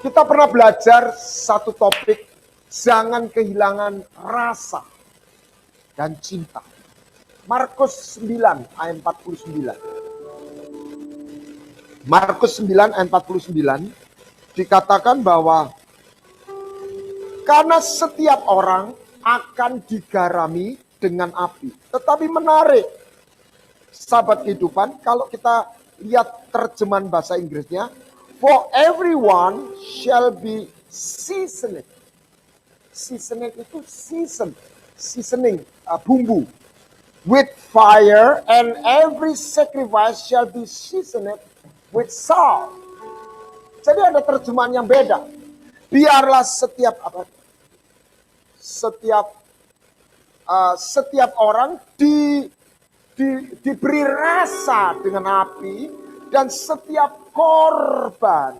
Kita pernah belajar satu topik, jangan kehilangan rasa dan cinta. Markus 9 ayat 49. Markus 9 ayat 49 dikatakan bahwa karena setiap orang akan digarami dengan api. Tetapi menarik, sahabat kehidupan, kalau kita lihat terjemahan bahasa Inggrisnya, for everyone shall be seasoned. Seasoned itu seasoning, bumbu. With fire, and every sacrifice shall be seasoned with salt. Jadi ada terjemahan yang beda. Biarlah setiap orang diberi rasa dengan api, dan setiap korban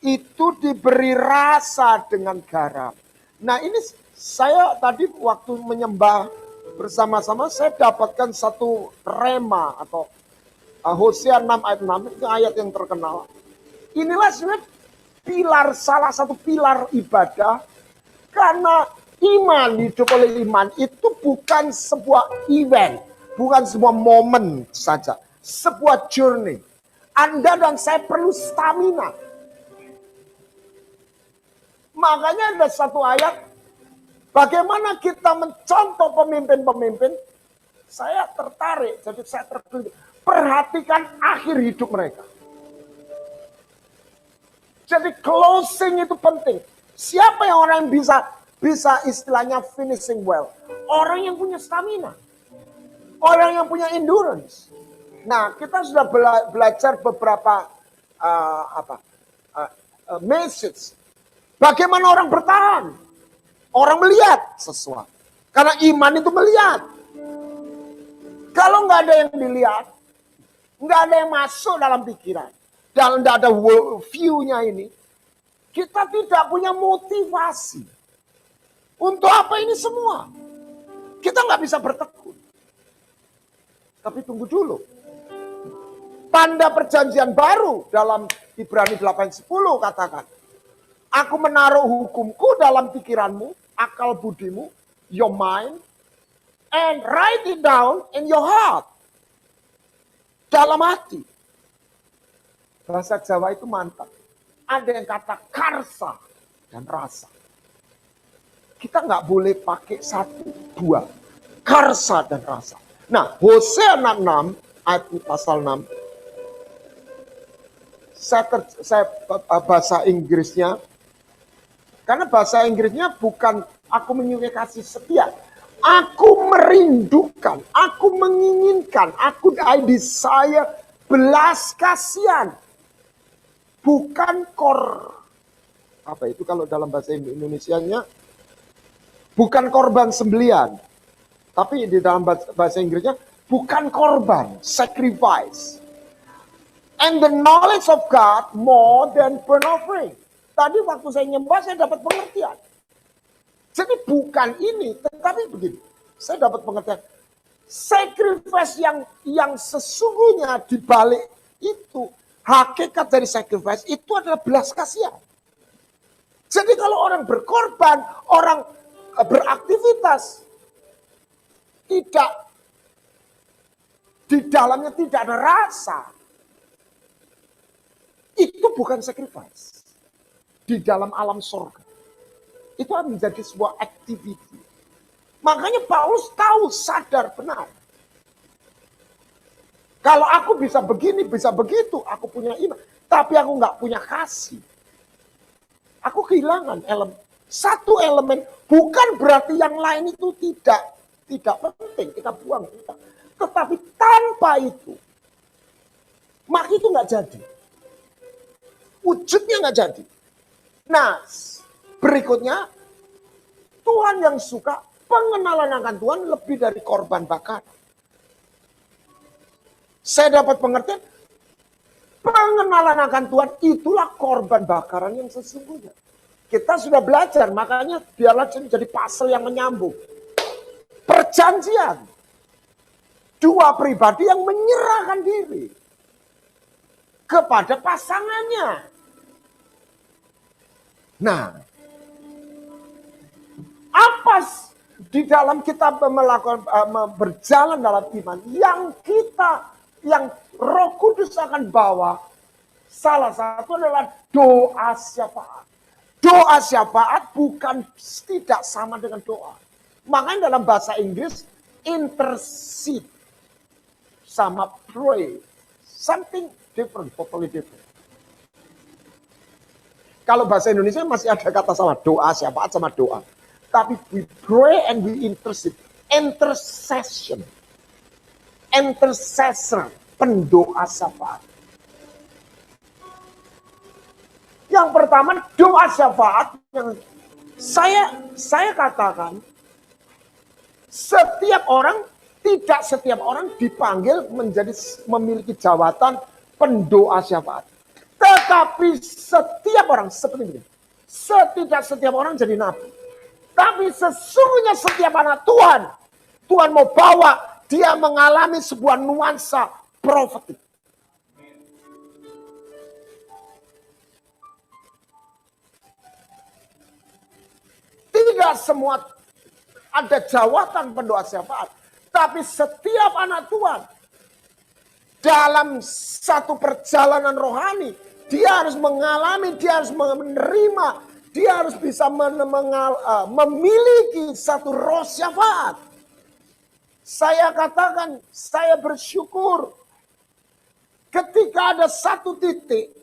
itu diberi rasa dengan garam. Nah, ini saya tadi waktu menyembah bersama-sama, saya dapatkan satu rema atau Hosea 6 ayat 6, itu ayat yang terkenal. Inilah sebenarnya salah satu pilar ibadah, karena iman, hidup oleh iman itu bukan sebuah event, bukan sebuah momen saja, sebuah journey. Anda dan saya perlu stamina. Makanya ada satu ayat, bagaimana kita mencontoh pemimpin-pemimpin. Saya tertarik, jadi saya terkeliling. Perhatikan akhir hidup mereka. Jadi closing itu penting. Siapa yang orang yang bisa istilahnya finishing well? Orang yang punya stamina. Orang yang punya endurance. Nah, kita sudah belajar beberapa message. Bagaimana orang bertahan? Orang melihat sesuatu. Karena iman itu melihat. Kalau nggak ada yang dilihat, nggak ada yang masuk dalam pikiran, dan nggak ada view-nya ini, kita tidak punya motivasi. Untuk apa ini semua? Kita nggak bisa bertekun. Tapi tunggu dulu. Tanda perjanjian baru dalam Ibrani 8:10 katakan, aku menaruh hukumku dalam pikiranmu, akal budimu, your mind, and write it down in your heart. Dalam hati. Bahasa Jawa itu mantap. Ada yang kata karsa dan rasa. Kita nggak boleh pakai satu, dua. Karsa dan rasa. Nah, Hosea 6 ayat pasal 6. Saya bahasa Inggrisnya, karena bahasa Inggrisnya bukan aku menyukai kasih setia. Aku merindukan, aku menginginkan, I desire belas kasihan. Bukan apa itu kalau dalam bahasa Indonesianya? Bukan korban sembelian. Tapi di dalam bahasa Inggrisnya, bukan korban, sacrifice. And the knowledge of God more than burnt offering. Tadi waktu saya nyembah, saya dapat pengertian. Jadi bukan ini, tetapi begini. Saya dapat pengertian. Sacrifice yang sesungguhnya dibalik itu, hakikat dari sacrifice itu adalah belas kasihan. Jadi kalau orang berkorban, orang beraktivitas, tidak, di dalamnya tidak ada rasa, itu bukan sacrifice. Di dalam alam surga. Itu akan menjadi sebuah activity. Makanya Paulus tahu, sadar benar. Kalau aku bisa begini, bisa begitu, aku punya iman. Tapi aku nggak punya kasih. Aku kehilangan satu elemen, bukan berarti yang lain itu tidak penting, kita buang. Tetapi tanpa itu, maka itu nggak jadi. Wujudnya nggak jadi. Nah, berikutnya, Tuhan yang suka pengenalan akan Tuhan lebih dari korban bakar. Saya dapat pengertian, pengenalan akan Tuhan itulah korban bakaran yang sesungguhnya. Kita sudah belajar, makanya biarlah jadi pasal yang menyambung. Perjanjian. Dua pribadi yang menyerahkan diri kepada pasangannya. Nah, apa di dalam kita melakukan berjalan dalam iman yang Roh Kudus akan bawa, salah satu adalah doa syafaat. Doa syafaat bukan tidak sama dengan doa. Makanya dalam bahasa Inggris intercede sama pray, something different, totally different. Kalau bahasa Indonesia masih ada kata sama doa, syafaat sama doa. Tapi we pray and we intercede. Intercession. Intercessor. Pendoa syafaat. Yang pertama doa syafaat yang saya katakan tidak setiap orang dipanggil memiliki jabatan pendoa syafaat. Tetapi setiap orang seperti ini. Setiap orang jadi nabi. Tapi sesungguhnya setiap anak Tuhan mau bawa dia mengalami sebuah nuansa profetik. Tidak semua ada jawatan pendoa syafaat. Tapi setiap anak Tuhan dalam satu perjalanan rohani, dia harus mengalami, dia harus menerima, dia harus bisa memiliki satu roh syafaat. Saya katakan, saya bersyukur ketika ada satu titik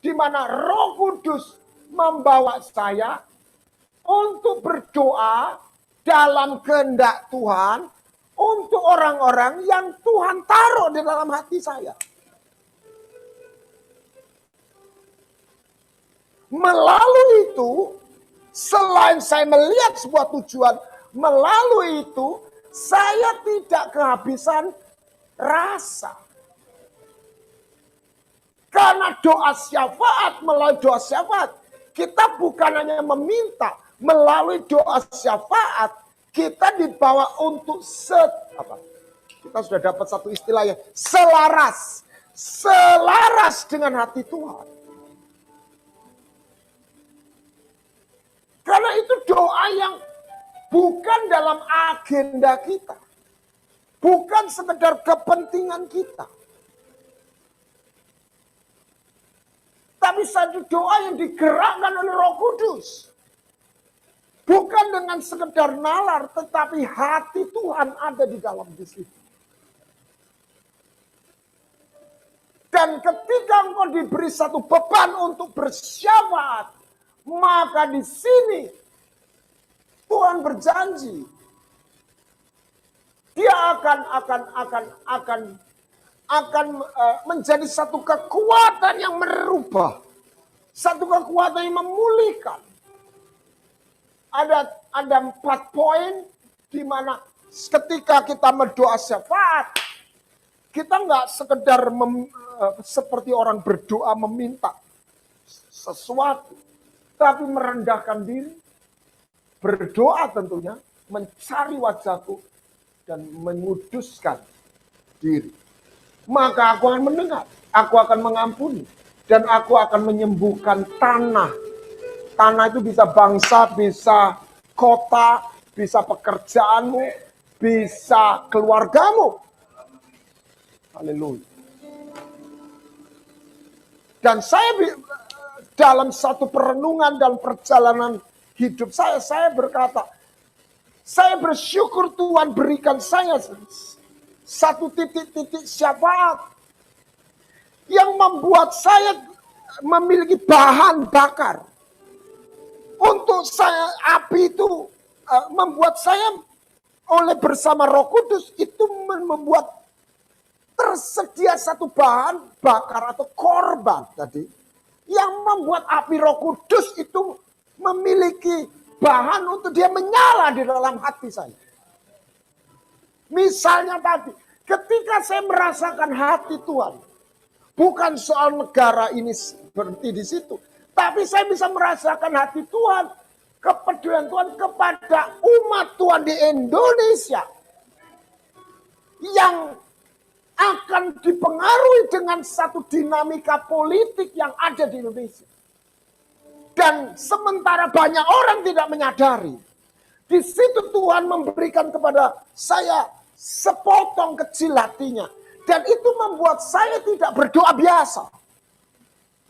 di mana Roh Kudus membawa saya untuk berdoa dalam kehendak Tuhan untuk orang-orang yang Tuhan taruh di dalam hati saya. Melalui itu, selain saya melihat sebuah tujuan, melalui itu saya tidak kehabisan rasa. Karena doa syafaat, melalui doa syafaat, kita bukan hanya meminta, melalui doa syafaat, kita dibawa untuk kita sudah dapat satu istilah ya, selaras. Selaras dengan hati Tuhan. Karena itu doa yang bukan dalam agenda kita. Bukan sekedar kepentingan kita. Tapi satu doa yang digerakkan oleh Roh Kudus. Bukan dengan sekedar nalar, tetapi hati Tuhan ada di dalam di situ. Dan ketika engkau diberi satu beban untuk bersyafaat, maka di sini Tuhan berjanji dia akan menjadi satu kekuatan yang merubah, satu kekuatan yang memulihkan. Ada 4 poin di mana ketika kita berdoa syafaat, kita nggak sekedar seperti orang berdoa meminta sesuatu, tapi merendahkan diri, berdoa tentunya, mencari wajahku, dan menguduskan diri. Maka aku akan mendengar, aku akan mengampuni, dan aku akan menyembuhkan tanah. Tanah itu bisa bangsa, bisa kota, bisa pekerjaanmu, bisa keluargamu. Haleluya. Dan saya dalam satu perenungan dalam perjalanan hidup saya berkata, saya bersyukur Tuhan berikan saya satu titik-titik syafaat yang membuat saya memiliki bahan bakar. Untuk saya, api itu membuat saya oleh bersama Roh Kudus itu membuat tersedia satu bahan bakar atau korban tadi yang membuat api Roh Kudus itu memiliki bahan untuk dia menyala di dalam hati saya. Misalnya tadi, ketika saya merasakan hati Tuhan, bukan soal negara ini berhenti di situ, tapi saya bisa merasakan hati Tuhan, kepedulian Tuhan kepada umat Tuhan di Indonesia yang akan dipengaruhi dengan satu dinamika politik yang ada di Indonesia. Dan sementara banyak orang tidak menyadari, di situ Tuhan memberikan kepada saya sepotong kecil hatinya. Dan itu membuat saya tidak berdoa biasa.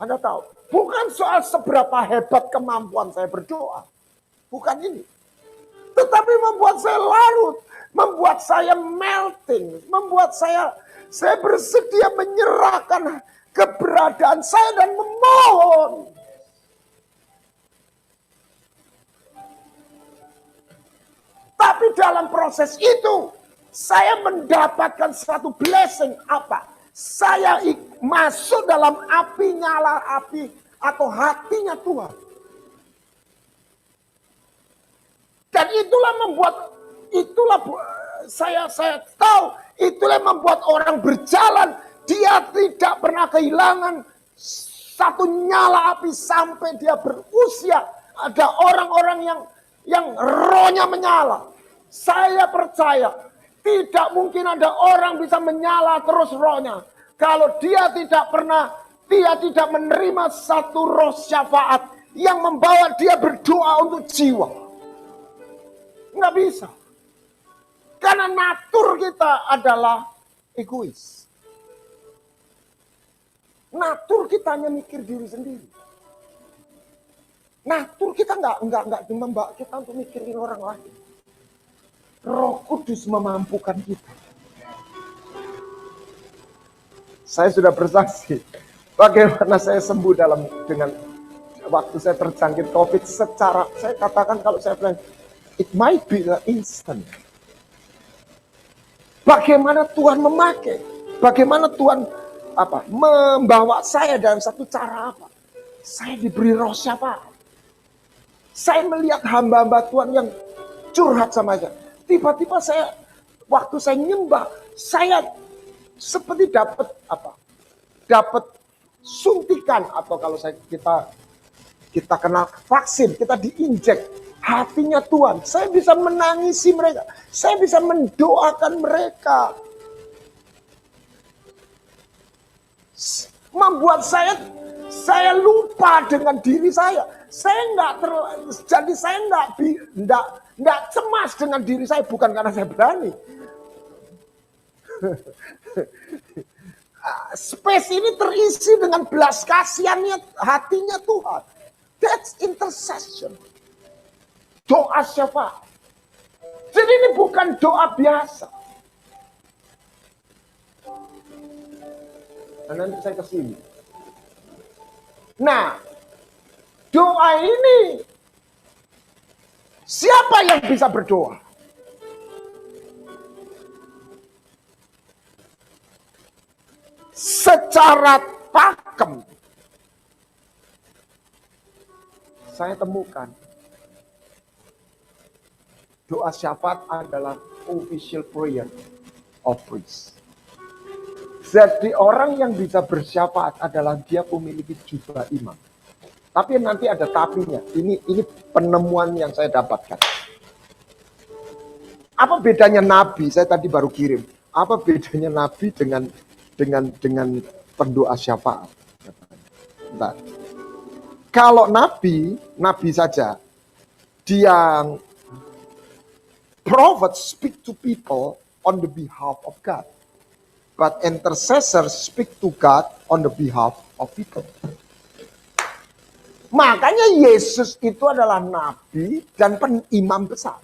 Anda tahu, bukan soal seberapa hebat kemampuan saya berdoa. Bukan ini. Tetapi membuat saya larut, membuat saya melting, membuat saya bersedia menyerahkan keberadaan saya dan memohon. Tapi dalam proses itu, saya mendapatkan satu blessing apa? Saya masuk dalam api, nyala api atau hatinya Tuhan. Dan itulah saya tahu, itulah yang membuat orang berjalan. Dia tidak pernah kehilangan satu nyala api sampai dia berusia. Ada orang-orang yang rohnya menyala. Saya percaya tidak mungkin ada orang bisa menyala terus rohnya. Kalau dia tidak menerima satu roh syafaat yang membawa dia berdoa untuk jiwa. Nggak bisa. Karena natur kita adalah egois. Natur kita hanya mikir diri sendiri. Natur kita nggak membawa kita untuk mikirin orang lain. Roh Kudus memampukan kita. Saya sudah bersaksi bagaimana saya sembuh dengan waktu saya terjangkit COVID secara, saya katakan kalau saya bilang it might be the instant. Bagaimana Tuhan memakai, bagaimana Tuhan membawa saya dalam satu cara apa? Saya diberi roh syafaat. Saya melihat hamba-hamba Tuhan yang curhat sama saya. Tiba-tiba waktu saya nyembah, saya seperti dapat suntikan, atau kalau kita kena vaksin, kita diinjek hatinya Tuhan. Saya bisa menangisi mereka, saya bisa mendoakan mereka. Membuat saya lupa dengan diri saya. Saya nggak cemas dengan diri saya, bukan karena saya berani. Space ini terisi dengan belas kasihannya hatinya Tuhan. That's intercession. Doa syafaat. Jadi ini bukan doa biasa. Nah, nanti saya ke sini. Nah, doa ini siapa yang bisa berdoa? Secara pakem saya temukan doa syafaat adalah official prayer of priest. Jadi orang yang bisa bersyafaat adalah dia memiliki jubah imam. Tapi nanti ada tapinya. Ini penemuan yang saya dapatkan. Apa bedanya nabi? Saya tadi baru kirim. Apa bedanya nabi dengan pendoa syafaat? Bentar. Kalau nabi saja, dia prophet speak to people on the behalf of God. But intercessor speak to God on the behalf of people. Makanya Yesus itu adalah nabi dan imam besar.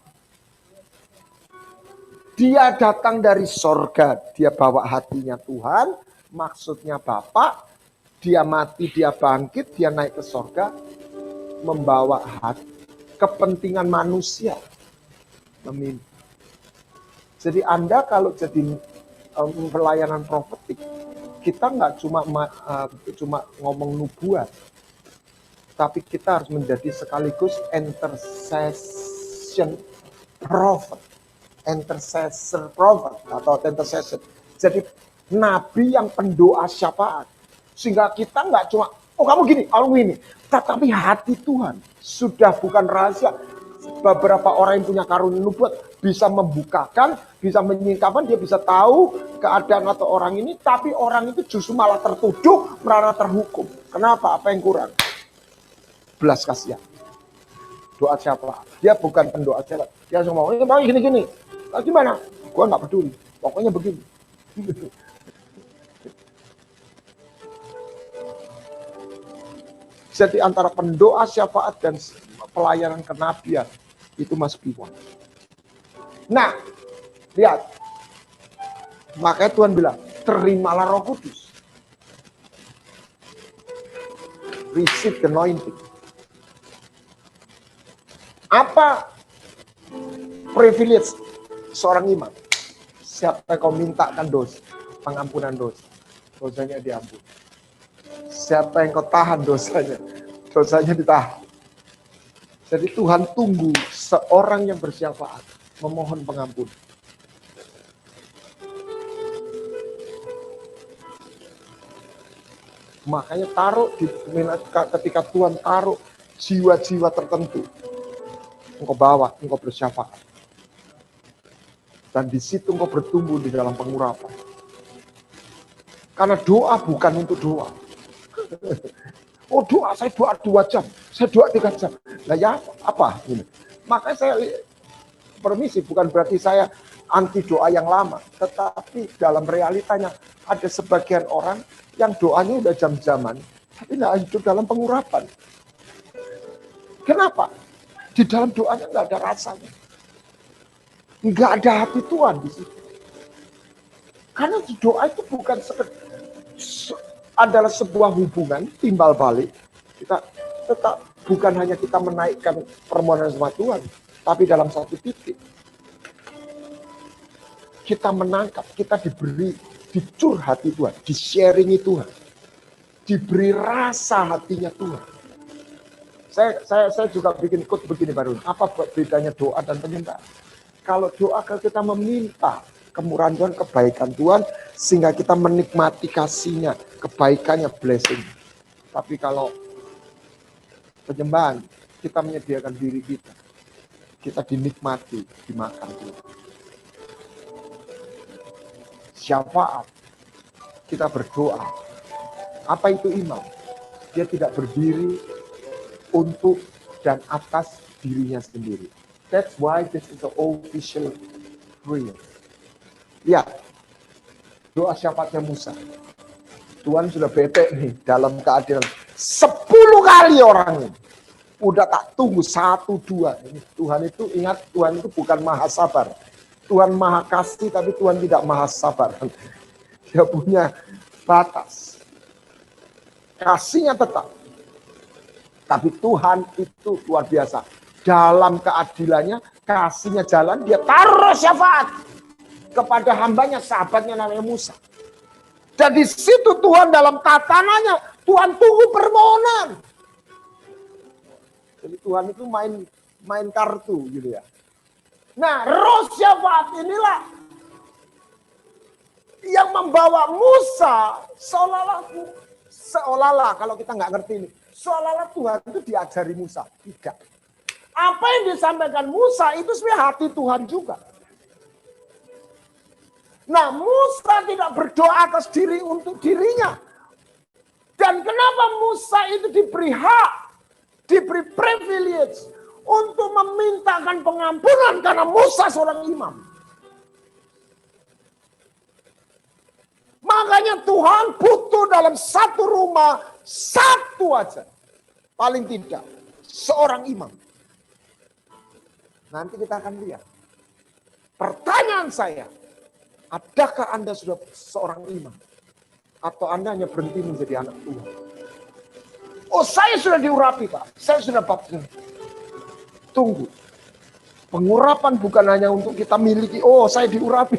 Dia datang dari sorga, dia bawa hatinya Tuhan, maksudnya Bapa. Dia mati, dia bangkit, dia naik ke sorga, membawa kepentingan manusia. Jadi Anda kalau jadi pelayanan profetik, kita nggak cuma ngomong nubuat, tapi kita harus menjadi sekaligus intercession prophet, intercessor prophet atau intercession. Jadi nabi yang pendoa syafaat, sehingga kita nggak cuma kamu gini, tetapi hati Tuhan sudah bukan rahasia. Beberapa orang yang punya karunia nubuat bisa membukakan, bisa menyingkapkan, dia bisa tahu keadaan atau orang ini, tapi orang itu justru malah tertuduh, malah terhukum. Kenapa? Apa yang kurang? belas kasihan. Doa syafaat. Dia bukan pendoa syafaat. Dia langsung mau gini-gini. Nah, gimana? Gua nggak peduli. Pokoknya begini. Jadi antara pendoa syafaat dan pelayanan kenabian itu Mas Piwan. Nah, lihat. Makanya Tuhan bilang, terimalah Roh Kudus. Receive the anointing. Apa privilege seorang imam? Siapa yang kau mintakan dosa, pengampunan dosa, dosanya diampuni. Siapa yang kau tahan dosanya, dosanya ditahan. Jadi Tuhan tunggu seorang yang bersyafaat, memohon pengampunan. Makanya ketika Tuhan taruh jiwa-jiwa tertentu, engkau bawa, engkau bersyafaat. Dan di situ engkau bertumbuh di dalam pengurapan. Karena doa bukan untuk doa. Oh doa, saya doa 2 jam, saya doa 3 jam. Nah ya apa? Makanya saya permisi, bukan berarti saya anti doa yang lama. Tetapi dalam realitanya ada sebagian orang yang doanya udah jam-jaman, tapi nggak hidup dalam pengurapan. Kenapa? Di dalam doanya nggak ada rasanya. Nggak ada hati Tuhan di situ. Karena doa itu bukan adalah sebuah hubungan timbal balik. Kita tetap bukan hanya kita menaikkan permohonan sama Tuhan, tapi dalam satu titik kita menangkap, kita dicur hati Tuhan, di-sharingi Tuhan, diberi rasa hatinya Tuhan. Saya juga bikin quote begini baru. Apa bedanya doa dan penyembah? Kalau doa kita meminta kemurahan Tuhan, kebaikan Tuhan, sehingga kita menikmati kasih-Nya, kebaikannya, blessing. Tapi kalau penyembahan, kita menyediakan diri kita. Kita dinikmati, dimakan Tuhan. Syafaat, kita berdoa. Apa itu imam? Dia tidak berdiri untuk dan atas dirinya sendiri. That's why this is the official prayer. Ya, doa syafaatnya Musa. Tuhan sudah bete nih dalam keadilan. 10 kali orang ini. Udah tak tunggu 1, 2. Tuhan itu ingat, Tuhan itu bukan maha sabar. Tuhan maha kasih, tapi Tuhan tidak maha sabar. Dia punya batas. Kasihnya tetap. Tapi Tuhan itu luar biasa. Dalam keadilannya, kasihnya jalan, dia taruh syafaat kepada hambanya, sahabatnya namanya Musa. Dan di situ Tuhan dalam tatanannya, Tuhan tunggu permohonan. Jadi Tuhan itu main kartu gitu ya. Nah, roh syafaat inilah yang membawa Musa seolah-olah kalau kita nggak ngerti ini, seolah-olah Tuhan itu diajari Musa. Tidak. Apa yang disampaikan Musa itu sebenarnya hati Tuhan juga. Nah, Musa tidak berdoa atas diri untuk dirinya. Dan kenapa Musa itu diberi hak, diberi privilege untuk memintakan pengampunan karena Musa seorang imam. Makanya Tuhan butuh dalam satu rumah, satu aja. Paling tidak, seorang imam. Nanti kita akan lihat. Pertanyaan saya, adakah Anda sudah seorang imam? Atau Anda hanya berhenti menjadi anak Tuhan? Oh, saya sudah diurapi, Pak. Saya sudah baptis. Tunggu. Pengurapan bukan hanya untuk kita miliki, oh saya diurapi.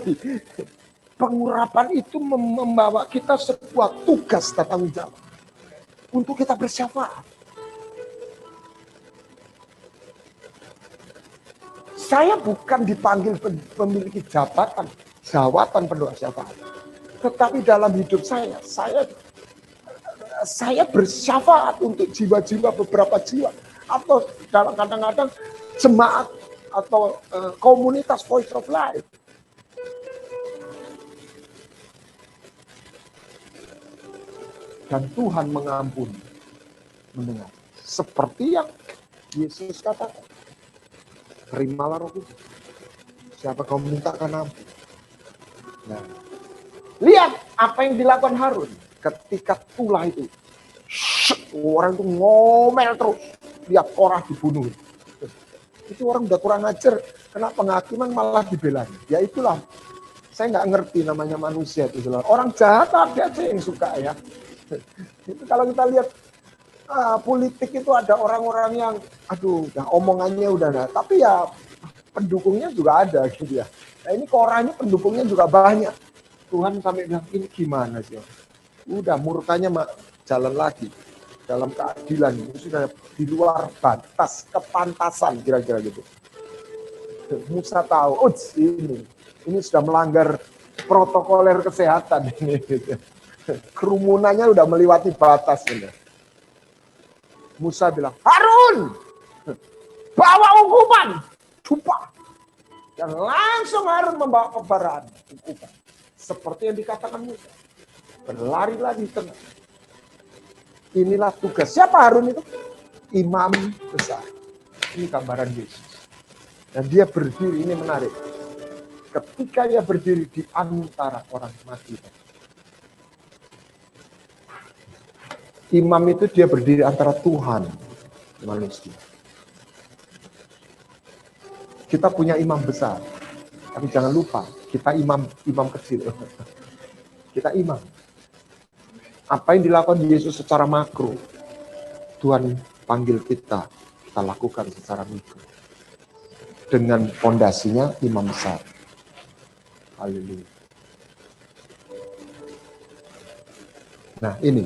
Pengurapan itu membawa kita sebuah tugas dan tanggung jawab. Untuk kita bersyafaat. Saya bukan dipanggil memiliki jabatan pendoa syafaat. Tetapi dalam hidup saya bersyafaat untuk jiwa-jiwa, beberapa jiwa. Atau kadang-kadang jemaat atau komunitas Voice of Life. Dan Tuhan mengampuni, mendengar. Seperti yang Yesus katakan, terimalah Roh Kudus. Siapa kau mintakan ampun. Nah, lihat apa yang dilakukan Harun ketika tulah itu. Orang itu ngomel terus. Lihat Korah dibunuh. Itu orang udah kurang ajar. Kena penghakiman malah dibelai. Ya itulah. Saya nggak ngerti namanya manusia itu. Orang jahat ada aja yang suka ya. Itu kalau kita lihat politik itu ada orang-orang yang aduh udah omongannya udah nah, tapi ya pendukungnya juga ada gitu ya. Nah ini Korah ini pendukungnya juga banyak. Tuhan sampai bilang ini gimana sih? Udah murkanya jalan lagi dalam keadilan itu sudah di luar batas kepantasan kira-kira gitu. Musa tahu, ini sudah melanggar protokoler kesehatan ini. Gitu. Kerumunannya udah melewati batas ini. Musa bilang, Harun, bawa hukuman, tumpah. Dan langsung Harun membawa pebaraan hukuman. Seperti yang dikatakan Musa. Berlarilah di tengah. Inilah tugas. Siapa Harun itu? Imam besar. Ini gambaran Yesus. Dan dia berdiri, ini menarik. Ketika dia berdiri di antara orang mati. Imam itu dia berdiri antara Tuhan dan manusia. Kita punya imam besar. Tapi jangan lupa, kita imam kecil. Kita imam. Apa yang dilakukan Yesus secara makro, Tuhan panggil kita lakukan secara mikro. Dengan fondasinya imam besar. Haleluya. Nah ini.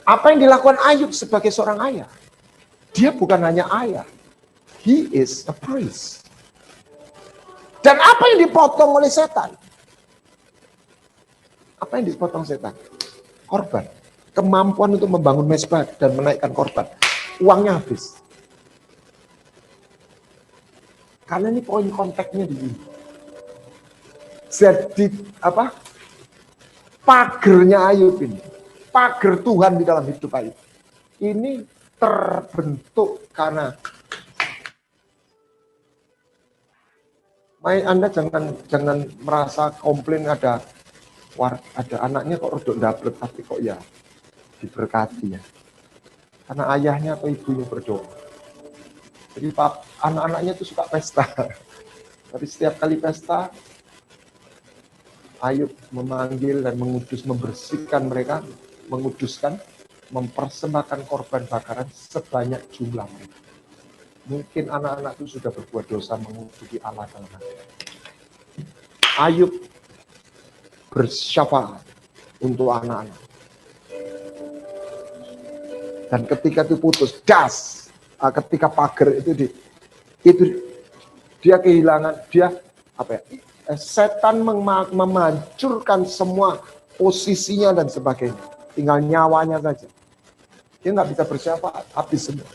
Apa yang dilakukan Ayub sebagai seorang ayah? Dia bukan hanya ayah. He is a priest. Dan apa yang dipotong oleh setan? Apa yang dipotong setan? Korban. Kemampuan untuk membangun mezbah dan menaikkan korban. Uangnya habis. Karena ini poin konteksnya di sini. Jadi apa? Pagernya Ayub ini. Pagar Tuhan di dalam hidup Ayub. Ini terbentuk karena Anda jangan merasa komplain ada anaknya kok rodok dapet tapi kok ya diberkati ya. Karena ayahnya atau ibunya berdoa. Jadi anak-anaknya itu suka pesta. Tapi setiap kali pesta Ayub memanggil dan membersihkan mereka, menguduskan, mempersembahkan korban bakaran sebanyak jumlah mereka. Mungkin anak-anak itu sudah berbuat dosa mengutuki Allah dalam hati. Ayub bersyafaat untuk anak-anak. Dan ketika itu putus, ketika pagar itu dia kehilangan, setan memancurkan semua posisinya dan sebagainya. Tinggal nyawanya saja. Dia nggak bisa bersyafaat, habis semua.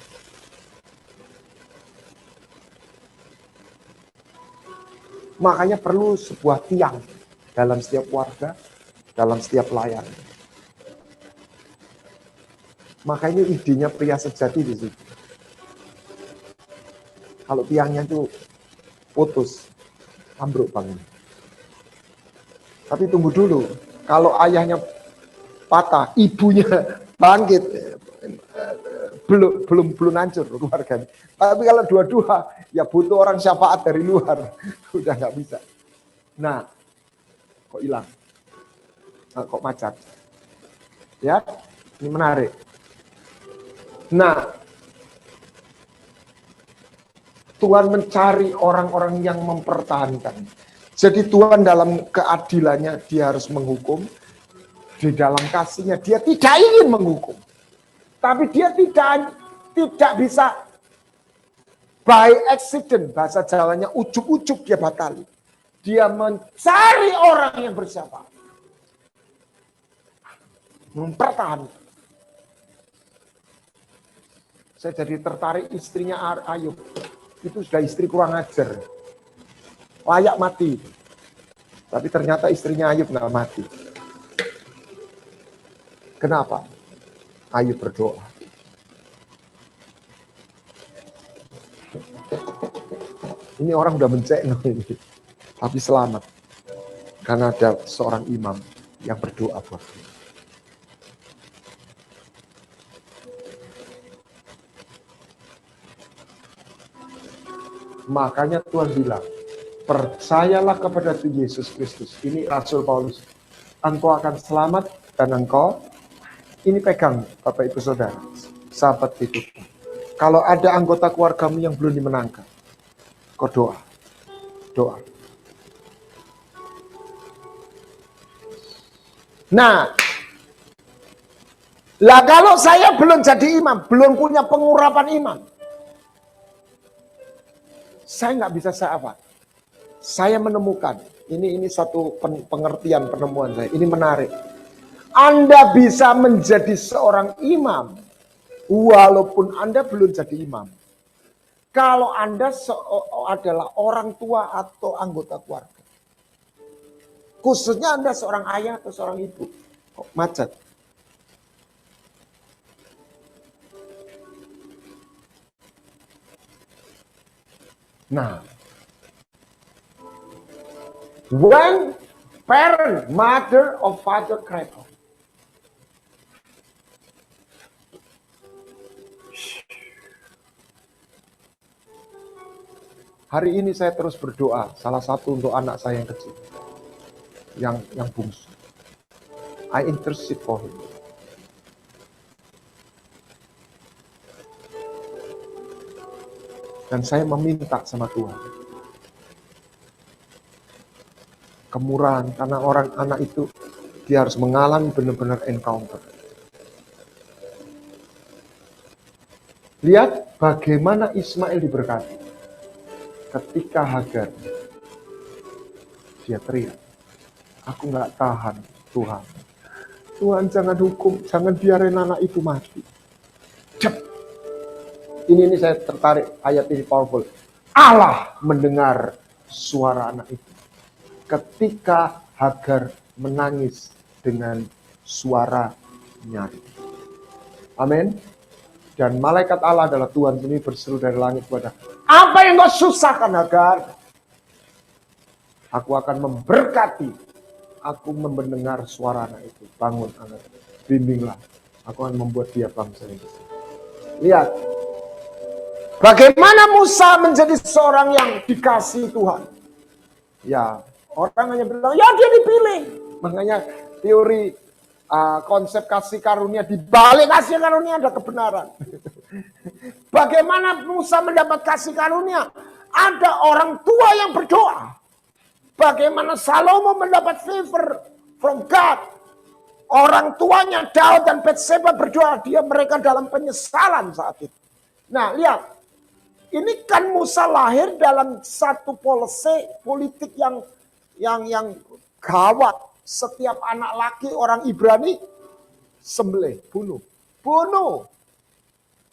Makanya perlu sebuah tiang dalam setiap warga, dalam setiap pelayan. Makanya idenya pria sejati di situ. Kalau tiangnya itu putus, ambruk bangun. Tapi tunggu dulu, kalau ayahnya patah, ibunya bangkit, belum hancur keluarga. Tapi kalau dua-dua, ya butuh orang syafaat dari luar, udah nggak bisa. Nah, kok hilang? Kok macet? Ya, ini menarik. Nah, Tuhan mencari orang-orang yang mempertahankan. Jadi Tuhan dalam keadilannya dia harus menghukum. Di dalam kasihnya dia tidak ingin menghukum. Tapi dia tidak bisa by accident. Bahasa Jawanya ujuk-ujuk dia batali. Dia mencari orang yang bersyafaat. Mempertahankan. Saya jadi tertarik istrinya Ayub. Itu sudah istri kurang ajar. Layak mati. Tapi ternyata istrinya Ayub nggak mati. Kenapa? Ayo berdoa. Ini orang udah mencekno ini, tapi selamat. Karena ada seorang imam yang berdoa buat kita. Makanya Tuhan bilang, percayalah kepada Tuhan Yesus Kristus. Ini Rasul Paulus. Engkau akan selamat dan engkau, ini pegang Bapak Ibu Saudara, sahabat hidup. Kalau ada anggota keluargamu yang belum dimenangkan, kau doa. Doa. Nah, lah kalau saya belum jadi imam, belum punya pengurapan imam, saya nggak bisa apa. Saya menemukan, ini satu pengertian penemuan saya, ini menarik. Anda bisa menjadi seorang imam, walaupun Anda belum jadi imam. Kalau Anda adalah orang tua atau anggota keluarga. Khususnya Anda seorang ayah atau seorang ibu. Kok macet? Nah, when parent, mother or father cry out, hari ini saya terus berdoa, salah satu untuk anak saya yang kecil, yang bungsu. I intercede for him. Dan saya meminta sama Tuhan kemurahan, karena orang anak itu dia harus mengalami benar-benar encounter. Lihat bagaimana Ismail diberkati ketika Hagar dia teriak, aku nggak tahan Tuhan. Tuhan jangan hukum, jangan biarin anak itu mati. Cep. Ini saya tertarik ayat ini powerful. Allah mendengar suara anak itu. Ketika Hagar menangis dengan suara nyaring. Amin. Dan malaikat Allah adalah Tuhan sendiri berseru dari langit kepada, apa yang kau susahkan Hagar? Aku akan memberkati. Aku mendengar suara anak itu. Bangun anak, bimbinglah. Aku akan membuat dia bangsa yang besar. Lihat. Bagaimana Musa menjadi seorang yang dikasih Tuhan. Ya, orang hanya bilang, ya dia dipilih. Makanya teori konsep kasih karunia, di balik kasih karunia ada kebenaran. Bagaimana Musa mendapat kasih karunia? Ada orang tua yang berdoa. Bagaimana Salomo mendapat favor from God? Orang tuanya Daud dan Bathsheba berdoa, mereka dalam penyesalan saat itu. Nah, lihat. Ini kan Musa lahir dalam satu politik yang gawat. Setiap anak laki orang Ibrani sembelih, bunuh.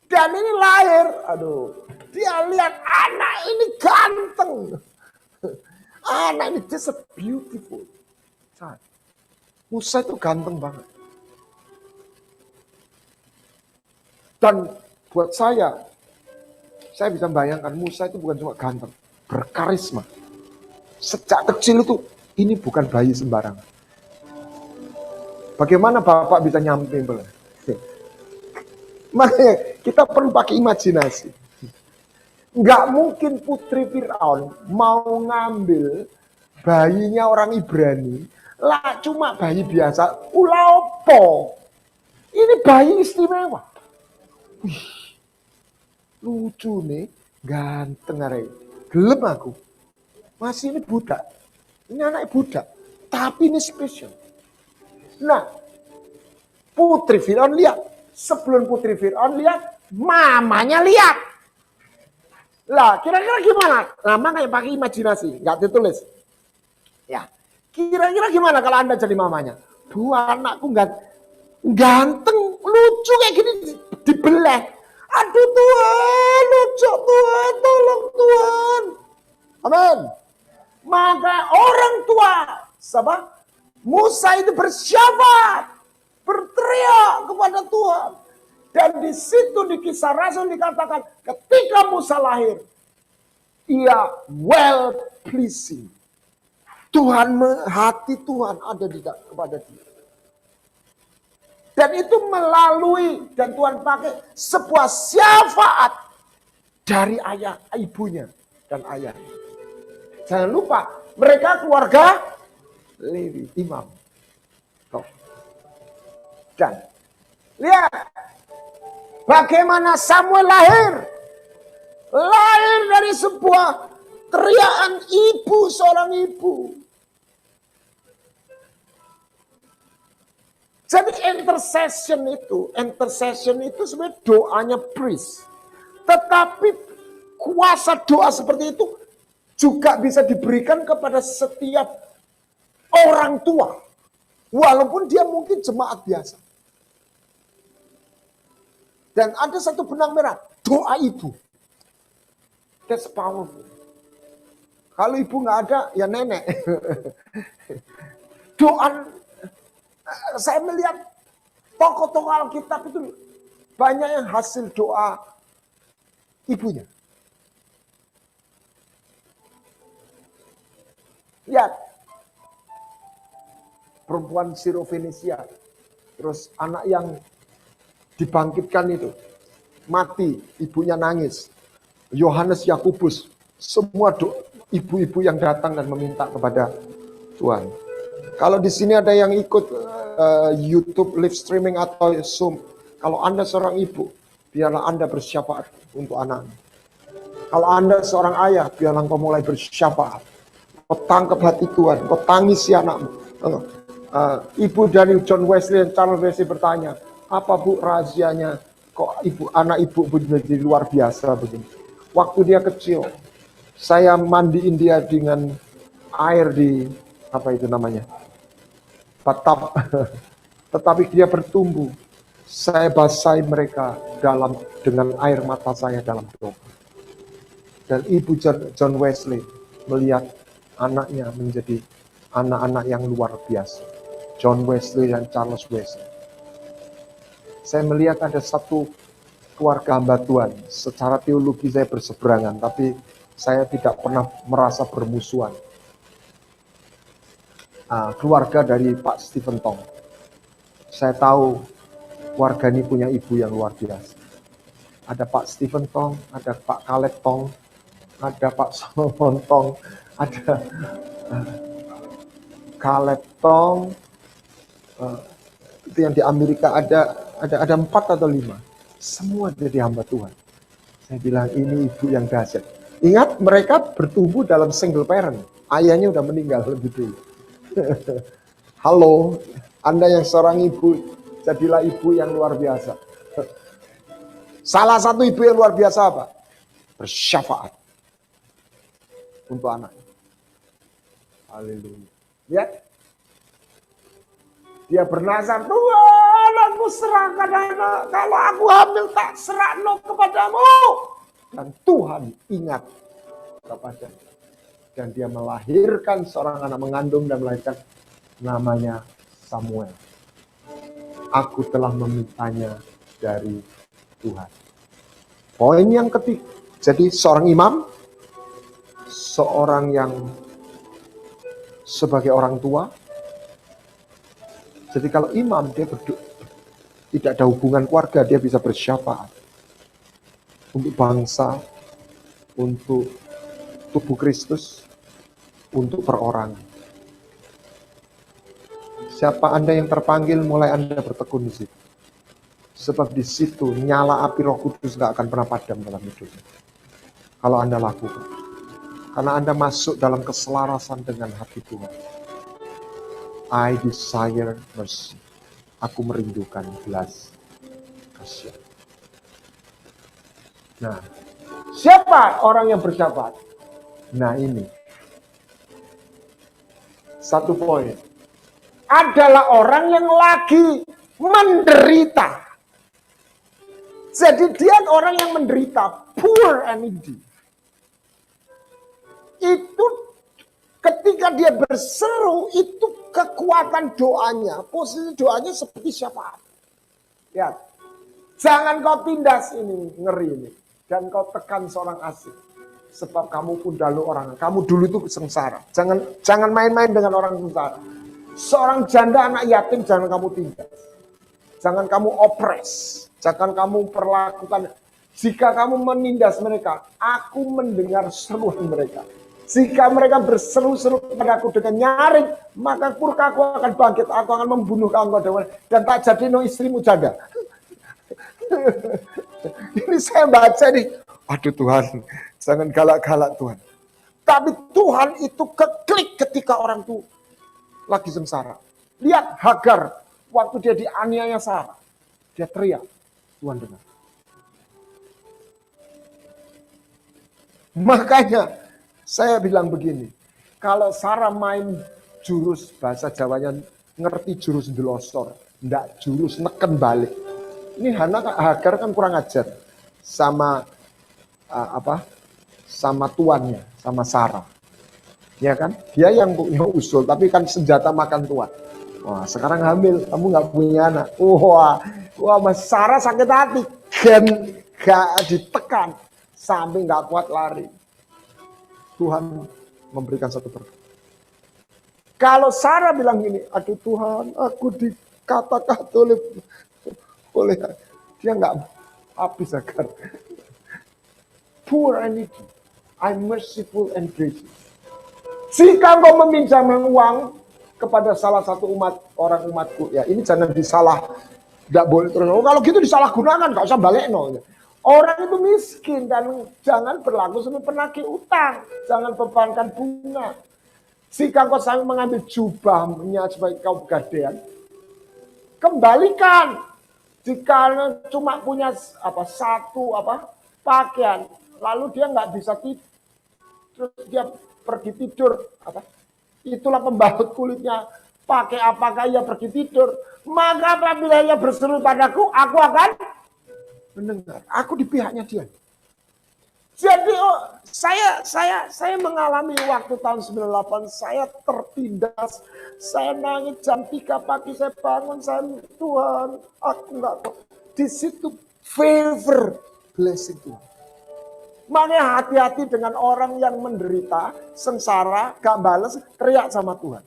Dan ini lahir, dia lihat anak ini ganteng. Anak ini just a beautiful child. Musa itu ganteng banget. Dan buat saya bisa bayangkan Musa itu bukan cuma ganteng, berkarisma. Sejak kecil itu, ini bukan bayi sembarangan. Bagaimana Bapak bisa nyamping? Makanya kita perlu pakai imajinasi. Nggak mungkin putri Firaun mau ngambil bayinya orang Ibrani, lah cuma bayi biasa, ulaopo. Ini bayi istimewa. Wih, lucu nih, ganteng arek. Gelem aku. Masih ini budak. Ini anak budak. Tapi ini spesial. Nah, putri Firaun lihat. Sebelum putri Firaun lihat, mamanya lihat. Lah, kira-kira gimana? Nah, makanya pakai imajinasi, nggak ditulis. Ya, kira-kira gimana kalau Anda jadi mamanya? Dua anakku ganteng, lucu kayak gini dibelah. Aduh Tuhan, lucu Tuhan, tolong Tuhan. Amin. Maka orang tua, Musa itu bersyafaat, berteriak kepada Tuhan. Dan di situ di Kisah Rasul dikatakan ketika Musa lahir, ia well pleasing. Hati Tuhan ada kepada dia. Dan itu melalui, dan Tuhan pakai sebuah syafaat dari ayah, ibunya dan ayahnya. Jangan lupa, mereka keluarga Lewi, imam. Dan lihat bagaimana Samuel lahir. Lahir dari sebuah teriakan ibu, seorang ibu. Jadi intercession itu sebenarnya doanya priest. Tetapi kuasa doa seperti itu juga bisa diberikan kepada setiap orang tua. Walaupun dia mungkin jemaat biasa. Dan ada satu benang merah, doa ibu. That's powerful. Kalau ibu nggak ada, ya nenek. Doa, saya melihat tokoh-tokoh Alkitab itu banyak yang hasil doa ibunya. Lihat, perempuan Sirofenisia, terus anak yang dibangkitkan itu, mati, ibunya nangis. Yohanes, Yakobus, semua ibu-ibu yang datang dan meminta kepada Tuhan. Kalau di sini ada yang ikut YouTube live streaming atau Zoom, kalau Anda seorang ibu, biarlah Anda bersyafaat untuk anak. Kalau Anda seorang ayah, biarlah engkau mulai bersyafaat. Kau tangkap hati Tuhan, kau tangisi anakmu. Ibu dari John Wesley dan Charles Wesley bertanya, apa Bu rahasianya kok anak ibu menjadi luar biasa begini? Waktu dia kecil, saya mandiin dia dengan air di, apa itu namanya, bathtub. Tetapi dia bertumbuh. Saya basahi mereka dengan air mata saya dalam doa. Dan ibu John Wesley melihat anaknya menjadi anak-anak yang luar biasa. John Wesley dan Charles Wesley. Saya melihat ada satu keluarga hamba Tuhan. Secara teologi saya berseberangan, tapi saya tidak pernah merasa bermusuhan. Keluarga dari Pak Stephen Tong. Saya tahu keluarga ini punya ibu yang luar biasa. Ada Pak Stephen Tong, ada Pak Caleb Tong, ada Pak Solomon Tong, ada Caleb Tong. Itu yang di Amerika ada 4 atau 5. Semua jadi hamba Tuhan. Saya bilang ini ibu yang dahsyat. Ingat mereka bertumbuh dalam single parent. Ayahnya udah meninggal lebih dulu. Halo, Anda yang seorang ibu, jadilah ibu yang luar biasa. Salah satu ibu yang luar biasa apa? Bersyafaat untuk anaknya. Haleluya. Ya. Dia bernazar, Tuhan aku serahkan anak, kalau aku hamil tak serahno kepadamu. Dan Tuhan ingat kepadanya. Dan dia melahirkan seorang anak, mengandung dan melahirkan, namanya Samuel. Aku telah memintanya dari Tuhan. Poin yang ketiga, jadi seorang imam, seorang yang sebagai orang tua. Jadi kalau imam dia tidak ada hubungan keluarga, dia bisa bersyafaat untuk bangsa, untuk tubuh Kristus, untuk perorangan. Siapa Anda yang terpanggil, mulai Anda bertekun di situ. Sebab di situ nyala api Roh Kudus gak akan pernah padam dalam hidupnya. Kalau Anda lakukan. Karena Anda masuk dalam keselarasan dengan hati Tuhan. I desire mercy. Aku merindukan belas kasihan. Nah, siapa orang yang bersyafaat? Nah ini. Satu poin. Adalah orang yang lagi menderita. Jadi dia orang yang menderita. Poor and needy. Itu ketika dia berseru, itu kekuatan doanya, posisi doanya seperti syafaat. Ya, Jangan kau tindas ini, ngeri ini. Dan kau tekan seorang asing. Sebab kamu pun dahulu orang. Kamu dulu itu sengsara. Jangan main-main dengan orang sengsara. Seorang janda anak yatim jangan kamu tindas. Jangan kamu opres. Jangan kamu perlakukan. Jika kamu menindas mereka, aku mendengar seruan mereka. Jika mereka berseru-seru kepadaku dengan nyaring, maka murkaku akan bangkit. Aku akan membunuh engkau dan tak jadi no istrimu janda. Ini saya baca nih. Aduh Tuhan, jangan galak-galak Tuhan. Tapi Tuhan itu keklik ketika orang itu lagi sengsara. Lihat Hagar, waktu dia dianiaya Sarah. Dia teriak, Tuhan dengar. Makanya saya bilang begini, kalau Sarah main jurus bahasa Jawanya ngerti jurus delosor, enggak jurus neken balik. Ini Hagar kan kurang ajar sama sama tuannya, sama Sarah. Ya kan? Dia yang punya usul, tapi kan senjata makan tuan. Wah, sekarang hamil, kamu nggak punya anak. Wah, Mas Sarah sakit hati, gak ditekan. Sampai nggak kuat lari. Tuhan memberikan satu berkat. Kalau Sarah bilang gini, aduh Tuhan, aku dikata-kata oleh dia nggak habis Hagar. Poor and needy, I'm merciful and gracious. Jika kau meminjam uang kepada salah satu orang umatku, ya ini jangan disalah, nggak boleh terus. Oh, kalau gitu disalahgunakan, nggak usah balik no. Orang itu miskin dan jangan berlaku sebagai penagih utang. Jangan bebankan bunga. Jika kau sampai mengambil jubahnya sebagai kau pegadaian, kembalikan. Jika cuma punya satu pakaian, lalu dia nggak bisa tidur, terus dia pergi tidur, itulah pembalut kulitnya. Pakai apakah ia pergi tidur? Maka apabila ia berseru padaku, aku akan mendengar. Aku di pihaknya dia. Jadi saya mengalami waktu tahun 98, saya tertindas, saya nangis jam 3 pagi, saya bangun, Tuhan, aku enggak kok. Di situ favor blessing Tuhan. Makanya hati-hati dengan orang yang menderita, sengsara, gak balas, teriak sama Tuhan.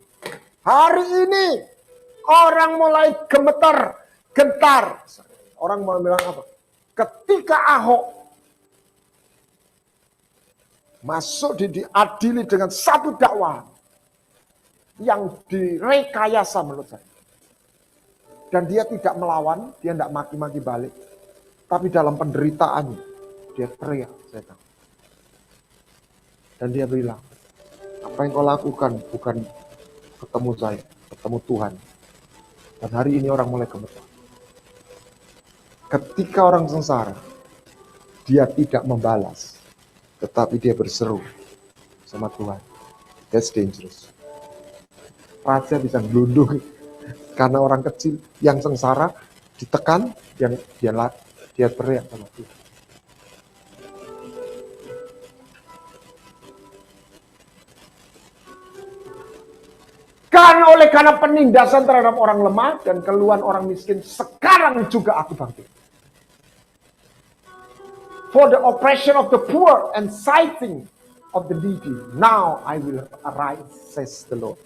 Hari ini orang mulai gentar. Orang mau bilang apa? Ketika Ahok masuk diadili dengan satu dakwah yang direkayasa menurut saya. Dan dia tidak melawan, dia tidak maki-maki balik. Tapi dalam penderitaannya, dia teriak, saya tahu. Dan dia bilang, apa yang kau lakukan bukan ketemu saya, ketemu Tuhan. Dan hari ini orang mulai gemetar. Ketika orang sengsara, dia tidak membalas, tetapi dia berseru sama Tuhan. That's dangerous. Raja bisa gelundung karena orang kecil yang sengsara ditekan, dia teriak sama Tuhan. Karena penindasan terhadap orang lemah dan keluhan orang miskin, sekarang juga aku bangkit. For the oppression of the poor and sighting of the needy, now I will arise, says the Lord.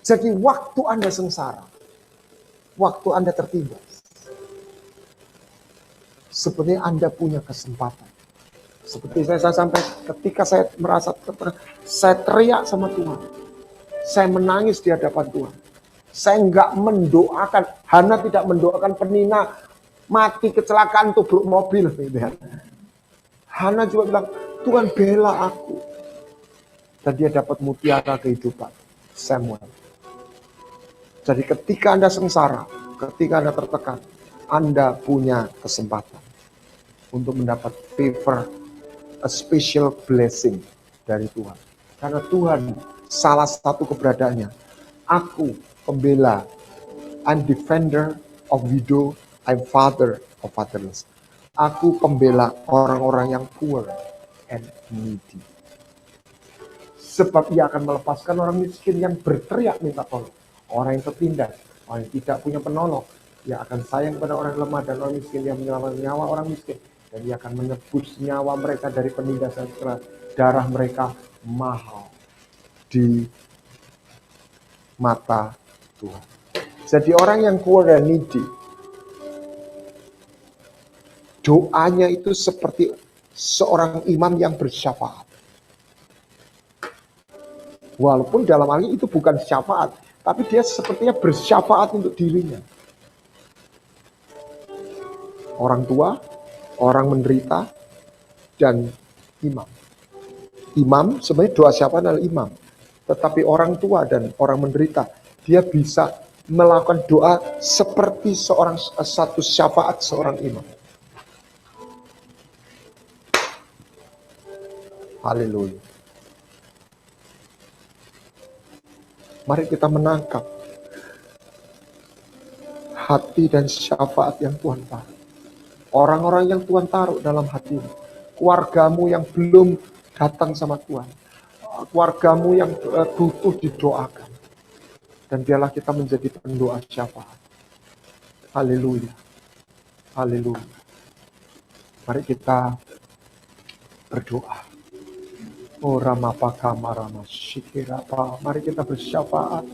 Jadi waktu Anda sengsara, waktu Anda tertindas, sebenarnya Anda punya kesempatan. Seperti saya sampai ketika saya merasa saya teriak sama Tuhan. Saya menangis di hadapan Tuhan. Saya enggak mendoakan, Hana tidak mendoakan Penina mati kecelakaan tubruk mobil. Hana juga bilang, Tuhan bela aku. Dan dia dapat mutiara kehidupan, Samuel. Jadi ketika Anda sengsara, ketika Anda tertekan, Anda punya kesempatan untuk mendapat favor, a special blessing dari Tuhan. Karena Tuhan salah satu keberadaannya, aku pembela, I'm defender of widow, I'm father of fatherless. Aku pembela orang-orang yang poor and needy. Sebab ia akan melepaskan orang miskin yang berteriak minta tolong. Orang yang tertindas, orang yang tidak punya penolong. Ia akan sayang pada orang lemah dan orang miskin. Ia menyelamatkan nyawa orang miskin. Dan ia akan menebus nyawa mereka dari penindasan keras. Darah mereka mahal di mata Tuhan. Jadi orang yang poor dan needy, doanya itu seperti seorang imam yang bersyafaat. Walaupun dalam hal ini itu bukan syafaat, tapi dia sepertinya bersyafaat untuk dirinya. Orang tua, orang menderita, dan imam. Imam sebenarnya doa syafaat adalah imam. Tetapi orang tua dan orang menderita, dia bisa melakukan doa seperti satu syafaat seorang imam. Haleluya. Mari kita menangkap hati dan syafaat yang Tuhan taruh. Orang-orang yang Tuhan taruh dalam hatimu. Keluargamu yang belum datang sama Tuhan. Keluargamu yang butuh didoakan. Dan biarlah kita menjadi pendoa syafaat. Haleluya. Haleluya. Mari kita berdoa. Oh Ramapakama Ramashikirapa. Mari kita bersyafaat.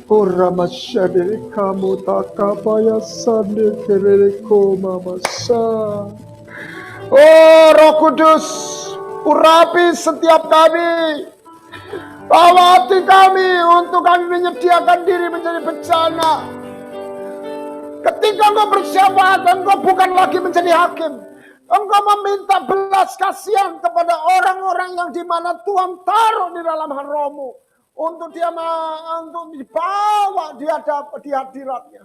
Oh Ramashadiri kamu takabaya sande kerereko mamasa. Oh Roh Kudus, urapi setiap kami. Bawa hati kami untuk kami menyediakan diri menjadi bencana. Ketika engkau bersyafaat, engkau bukan lagi menjadi hakim. Engkau meminta belas kasihan kepada orang-orang yang dimana Tuhan taruh di dalam rohmu. Untuk dibawa di hadiratnya.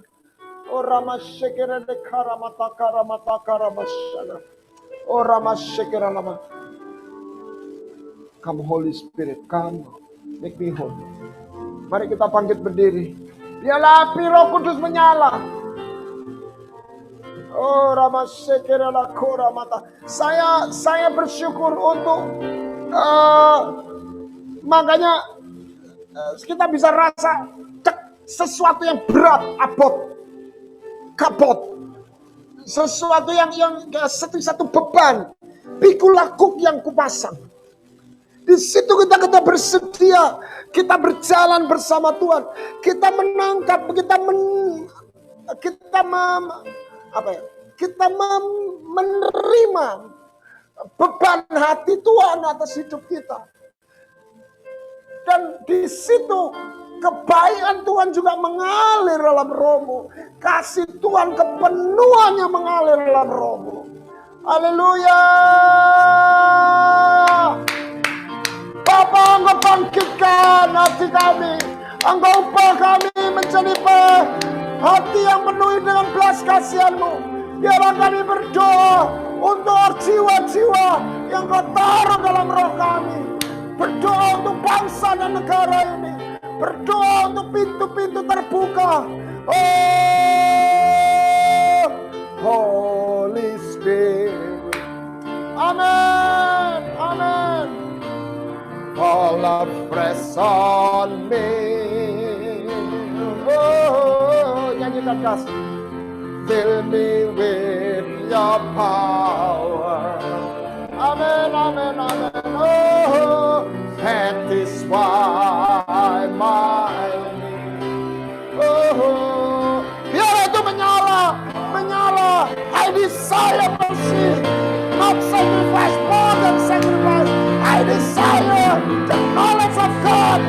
Oh Ramashekere Karamataka Ramasana. Oh Ramashekere Lama. Come Holy Spirit, come. Make me whole. Mari kita bangkit berdiri. Biarlah api Roh Kudus menyala. Oh Ramashekere Lakora Mata. Saya bersyukur untuk makanya kita bisa rasa sesuatu yang berat, kapot. Sesuatu yang satu beban. Pikul lakuk yang kupasang. Di situ kita bersedia, kita berjalan bersama Tuhan, kita menangkap, kita menerima beban hati Tuhan atas hidup kita. Dan di situ kebaikan Tuhan juga mengalir dalam rohmu, kasih Tuhan kepenuhannya mengalir dalam rohmu. Haleluya. Bapa, Engkau bangkitkan hati kami. Engkau ubah kami menjadi hati yang penuh dengan belas kasihan-Mu. Biarlah kami berdoa untuk jiwa-jiwa yang Kau taruh dalam roh kami. Berdoa untuk bangsa dan negara ini. Berdoa untuk pintu-pintu terbuka. Oh, Holy Spirit. Amen. Amen. Fall afresh on me. Oh, nyanyikan das. Fill me with your power. Amen, amen, amen. Oh, satisfy my need. Oh, biar itu menyala. I desire mercy, not sacrifice, more than sacrifice. I desire the knowledge of God,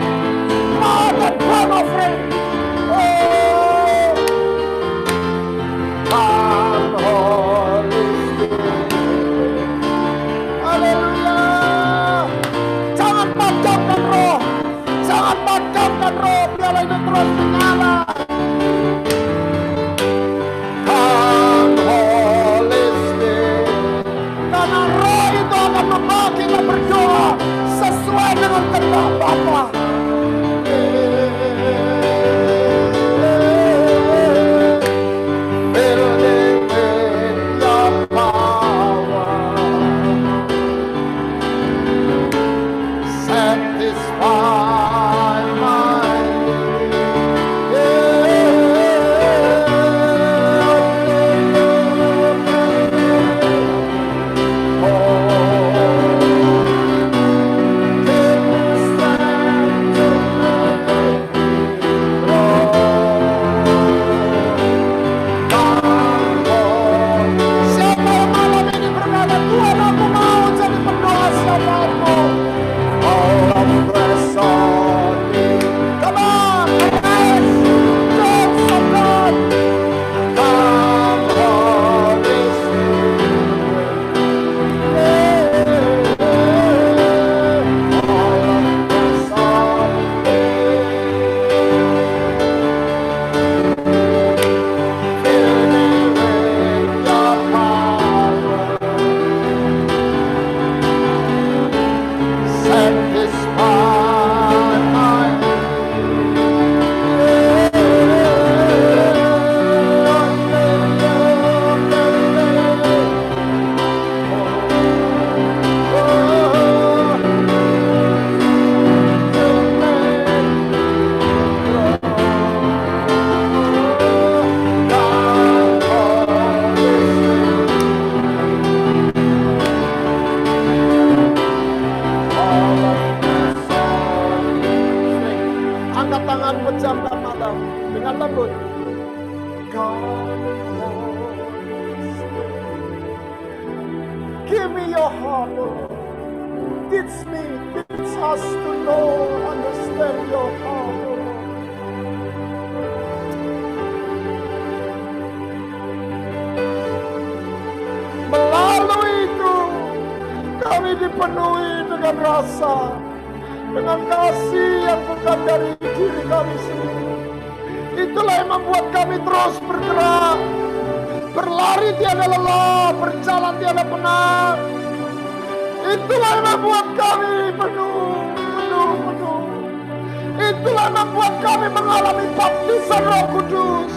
more than burnt offering. Oh, come, Holy Spirit. Haleluya. Jangan padamkan roh. Biarlah itu terus menyala. Come, Holy Spirit. Karena roh itu akan membawa kita berdoa sesuai dengan kehendak Bapa. Satisfy my need. Give me your heart, O Lord. Teach us to know, understand your heart, O Lord. Melalui itu, kami dipenuhi dengan rasa, dengan kasih yang bukan dari diri kami sendiri. Itulah yang membuat kami terus bergerak, berlari tiada lelah, berjalan tiada penat. Itulah yang membuat kami penuh. Itulah yang membuat kami mengalami baptisan Roh Kudus.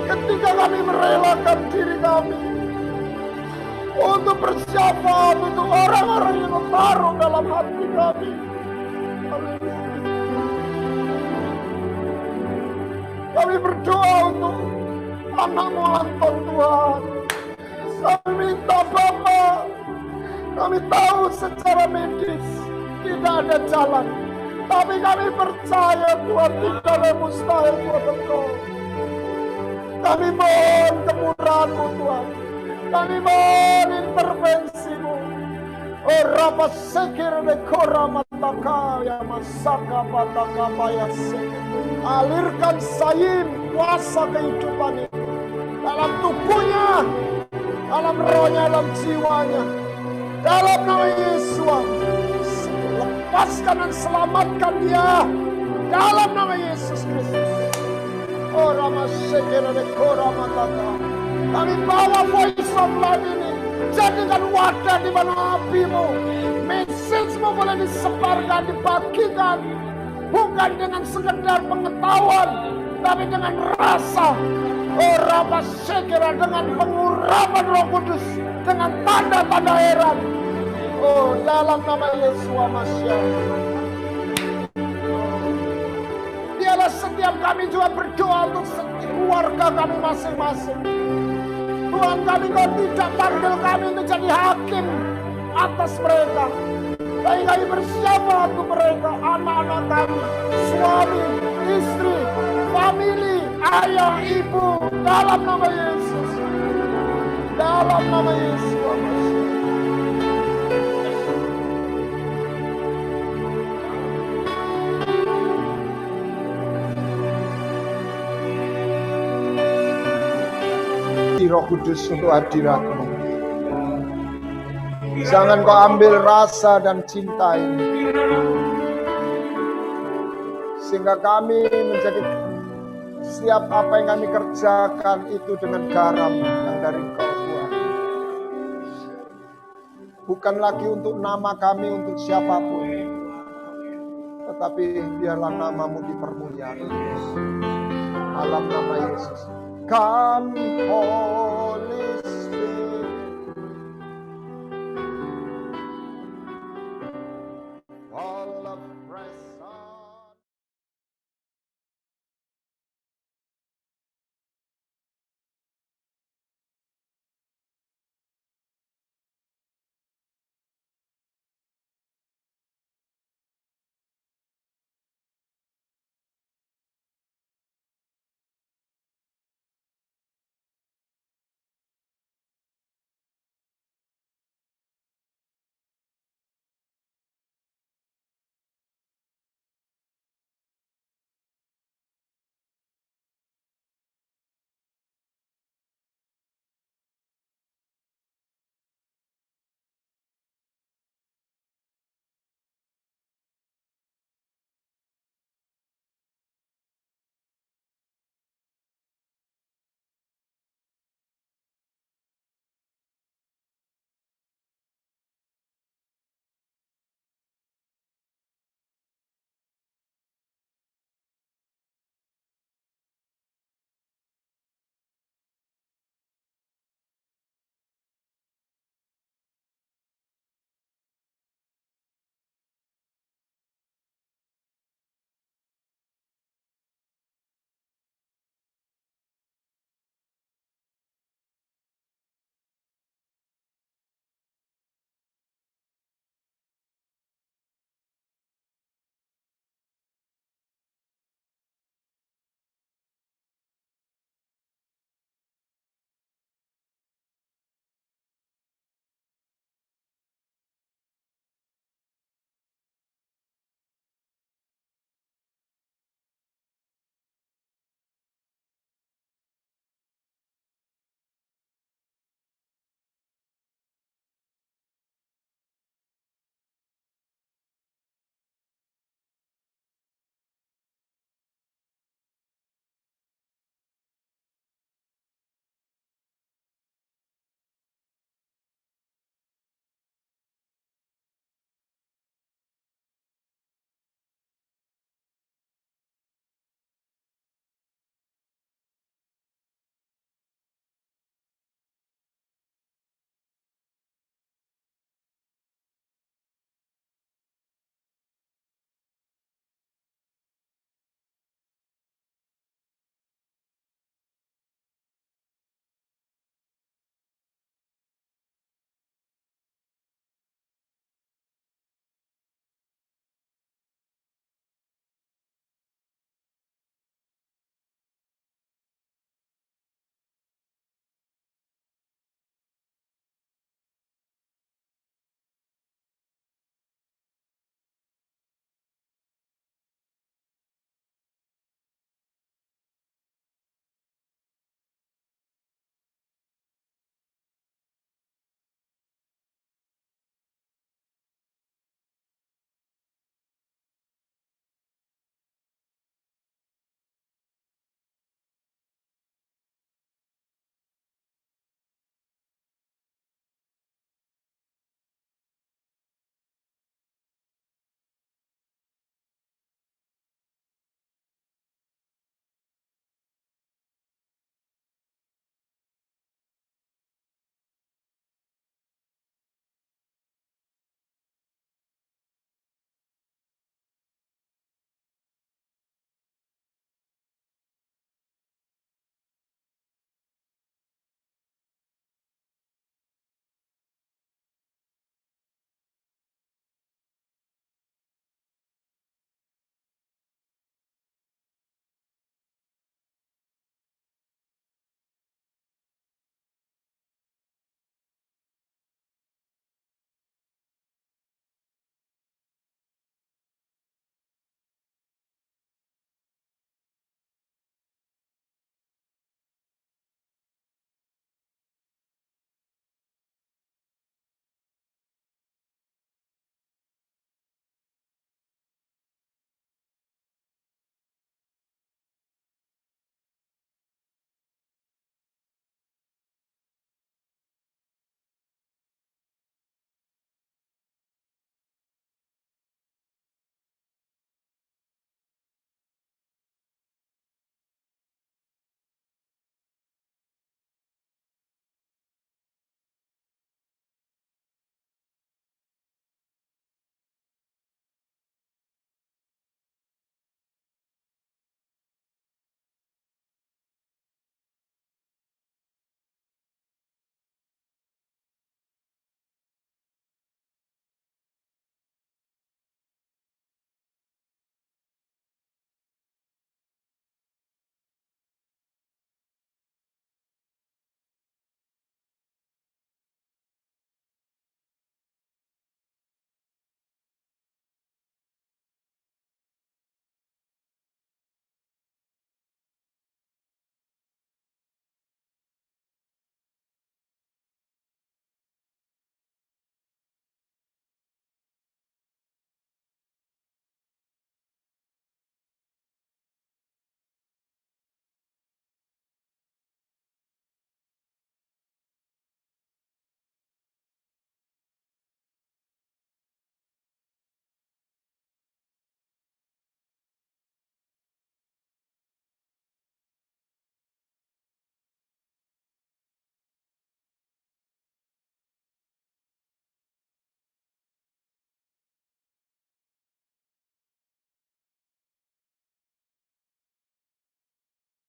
Ketika kami merelakan diri kami untuk bersyafaat untuk orang-orang yang taruh dalam hati kami. Kami berdoa untuk anak-Mu Anton Tuhan. Kami minta Bapa, kami tahu secara medis tidak ada jalan, tapi kami percaya Tuhan tidak ada mustahil buat Engkau. Kami mohon kemurahan-Mu Tuhan, kami mohon intervensi-Mu. Oh Rapa Sekir Dekora Matakaya Masaka Patakapaya Sekir. Alirkan sayim kuasa kehidupan itu dalam tubuhnya, dalam rohnya, dalam jiwanya, dalam nama Yesus. Lepaskan dan selamatkan dia dalam nama Yesus Kristus. Oh Rama Sekir Dekora Mataka. Kami bawa Voice of Life ini, jadikan wadah di mana api-Mu, message-Mu boleh disebarkan, dibagikan, bukan dengan sekedar pengetahuan, tapi dengan rasa. Oh Rapa Sekira, dengan pengurapan Roh Kudus, dengan tanda-tanda heran. Oh dalam nama Yesus Masya. Biarlah setiap kami juga berdoa untuk setiap keluarga kami masing-masing. Tuhan kami, Kau tidak panggil kami untuk jadi hakim atas mereka, tapi kami bersyafaat untuk mereka, anak-anak kami, suami, istri, famili, ayah, ibu, dalam nama Yesus. Dalam nama Yesus. Roh Kudus untuk hadirat-Mu. Jangan Kau ambil rasa dan cinta ini, sehingga kami menjadi setiap apa yang kami kerjakan itu dengan garam yang dari Kau Tuhan. Bukan lagi untuk nama kami, untuk siapapun, tetapi biarlah nama-Mu dipermuliakan dalam nama Yesus. Come Holy